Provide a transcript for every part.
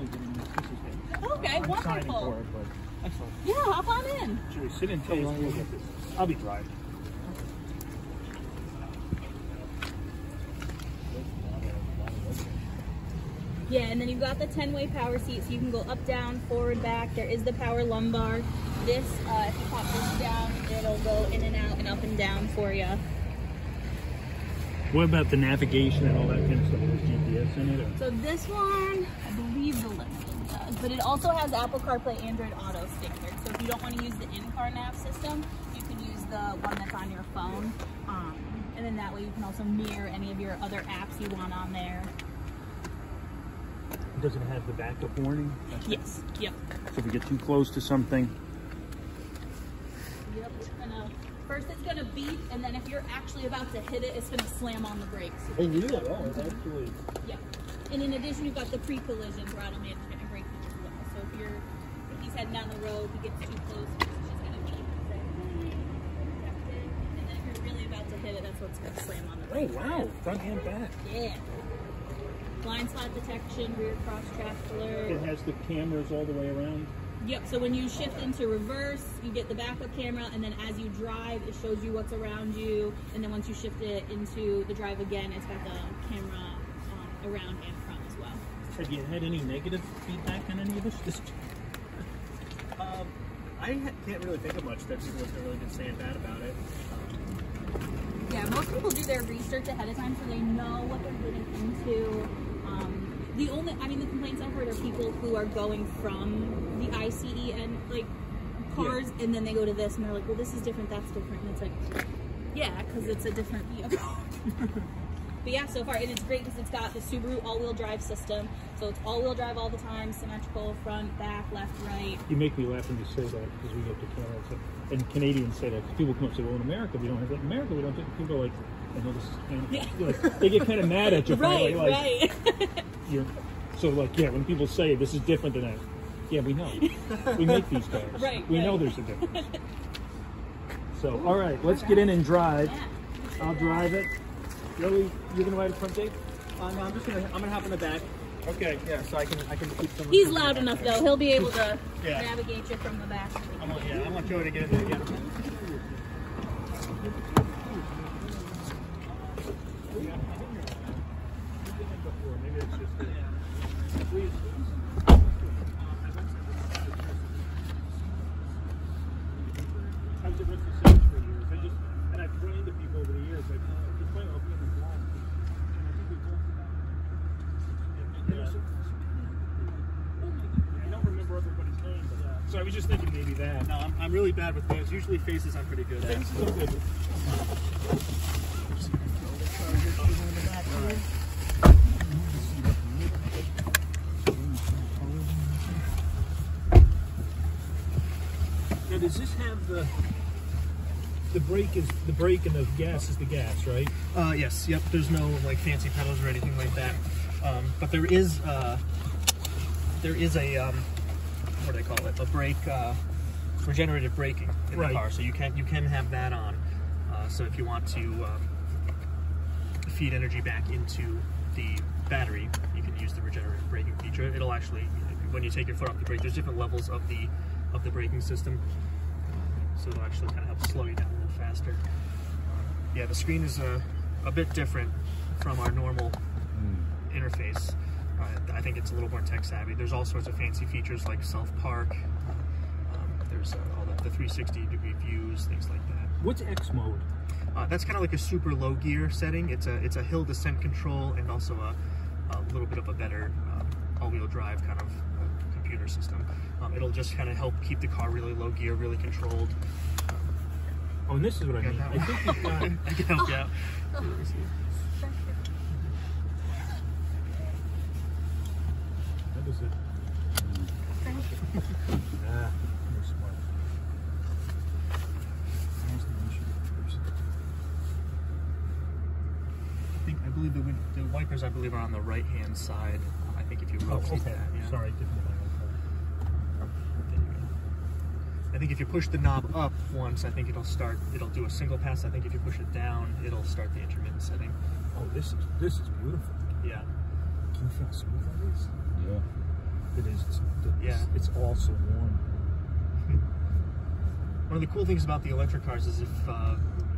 really getting this. This is it. Okay, I'm wonderful. signing for it, but excellent. Yeah, hop on in. Should we sit and taste? We'll get this. I'll be driving. Yeah, and then you've got the 10-way power seat, so you can go up, down, forward, back. There is the power lumbar. This, if you pop this down, it'll go in and out and up and down for you. What about the navigation and all that kind of stuff? There's GPS in it? Or? So this one, I believe the Limited does, but it also has Apple CarPlay, Android Auto standard. So if you don't want to use the in-car nav system, you can use the one that's on your phone. And then that way you can also mirror any of your other apps you want on there. Does it have the backup warning? Yes. Yep. So if we get too close to something. Yep. First it's gonna beep, and then if you're actually about to hit it, it's gonna slam on the brakes. Oh really? Oh, it's actually. Yeah. And in addition, you've got the pre-collision throttle management and braking as well. So if he's heading down the road, he gets too close, it's just gonna beep. And then if you're really about to hit it, that's what's gonna slam on the brakes. Oh wow! Front and back. Yeah. Blind spot detection, rear cross track alert. It has the cameras all the way around. Yep, so when you shift into reverse, you get the backup camera, and then as you drive, it shows you what's around you, and then once you shift it into the drive again, it's got the camera around and front as well. Have you had any negative feedback on any of this? I can't really think of much that people have really been saying bad about it. Yeah, most people do their research ahead of time so they know what they're getting into. The complaints I've heard are people who are going from the ICE and like cars, yeah. And then they go to this and they're like, well, this is different, that's different, and it's like, yeah, because it's a different vehicle. But yeah, so far, and it's great because it's got the Subaru all-wheel drive system, so it's all-wheel drive all the time, symmetrical, front, back, left, right. You make me laugh when you say that because we get the cameras, and Canadians say that because people come up and say, well, in America we don't have that. In America we don't take. People are like, I know this is kind of, yeah. Like, they get kind of mad at you. Right, like, right. So like, yeah, when people say this is different than that, yeah, we know. We make these cars. Right. We know there's a difference. So, all right, let's get in and drive. Yeah. I'll drive it. Joey, you're gonna ride the front seat? No, I'm gonna hop in the back. Okay. Yeah, so I can keep some. He's loud enough though. He'll be able to navigate you from the back. I want Joey to get in there. Yeah. So I was just thinking maybe that. No, I'm really bad with names. Usually faces I'm pretty good at. Faces are good. Now does this have the brake is the brake and the gas is the gas, right? Yes. Yep. There's no like fancy pedals or anything like that. But there is a what do they call it? A brake, regenerative braking in the car. So you can have that on. So if you want to feed energy back into the battery, you can use the regenerative braking feature. It'll actually, when you take your foot off the brake, there's different levels of the braking system. So it'll actually kind of help slow you down a little faster. Yeah, the screen is a bit different from our normal interface. I think it's a little more tech savvy. There's all sorts of fancy features like self-park. There's all the 360-degree views, things like that. What's X mode? That's kind of like a super low gear setting. It's a hill descent control and also a little bit of a better all-wheel drive kind of computer system. It'll just kind of help keep the car really low gear, really controlled. Oh, and this is what I mean. I think you've got. I can help you out. What is it? You're smart. I believe the wipers, are on the right-hand side. I think if you rotate that, yeah. Sorry, didn't know. I think if you push the knob up once, I think it'll do a single pass. I think if you push it down, it'll start the intermittent setting. Oh, this is beautiful. Yeah. Can you feel how smooth that is? Yeah. It is. Yeah. It's all so warm. One of the cool things about the electric cars is if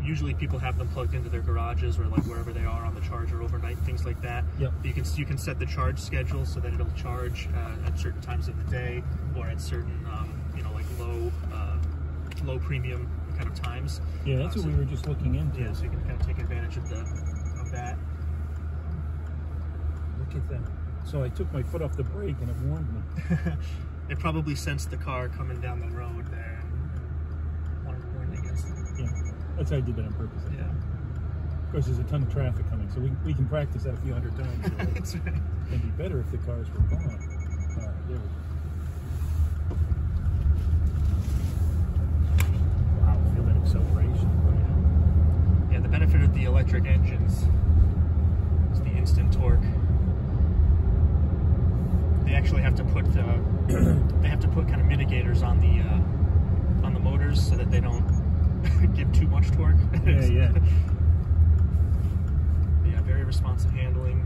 usually people have them plugged into their garages or like wherever they are on the charger overnight, things like that. Yep. You can set the charge schedule so that it'll charge at certain times of the day or at certain you know, like low premium kind of times. Yeah, that's what we were just looking into. Yeah, so you can kind of take advantage of that. Look at that. So I took my foot off the brake and it warned me. It probably sensed the car coming down the road there and wanted to warn, I guess. Yeah, that's how I did that on purpose. Yeah. Of course, there's a ton of traffic coming, so we can practice that a few hundred times. Right? That's right. It'd be better if the cars were gone. All right, there we go. Wow, feel that acceleration. Yeah, the benefit of the electric engines is the instant torque. They actually have to put kind of mitigators on the motors so that they don't give too much torque. Yeah. Yeah, very responsive handling.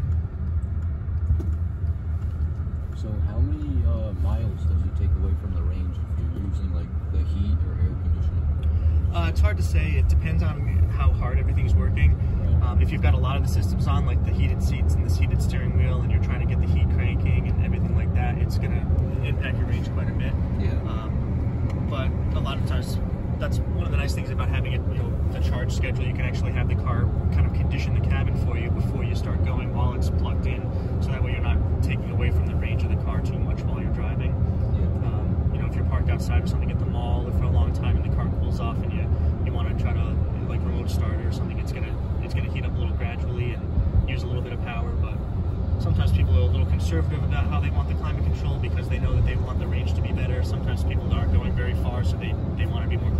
So how many miles does it take away from the range if you're using like the heat or air conditioning? It's hard to say. It depends on how hard everything's working. If you've got a lot of the systems on, like the heated seats and this heated steering wheel, and you're trying to get the heat cranking and everything like that, it's going to impact your range quite a bit. Yeah. But a lot of times, that's one of the nice things about having it, you know, the charge schedule. You can actually have the car kind of condition the cabin for you before you start going while it's plugged in, so that way you're not taking away from the range of the car too much while you're driving. Yeah. You know, if you're parked outside or something at the mall for a long time and the car cools off and you want to try to like remote start it or something, it's gonna heat up a little gradually and use a little bit of power. But sometimes people are a little conservative about how they want the climate control because they know that they want the range to be better. Sometimes people aren't going very far, so they want to be more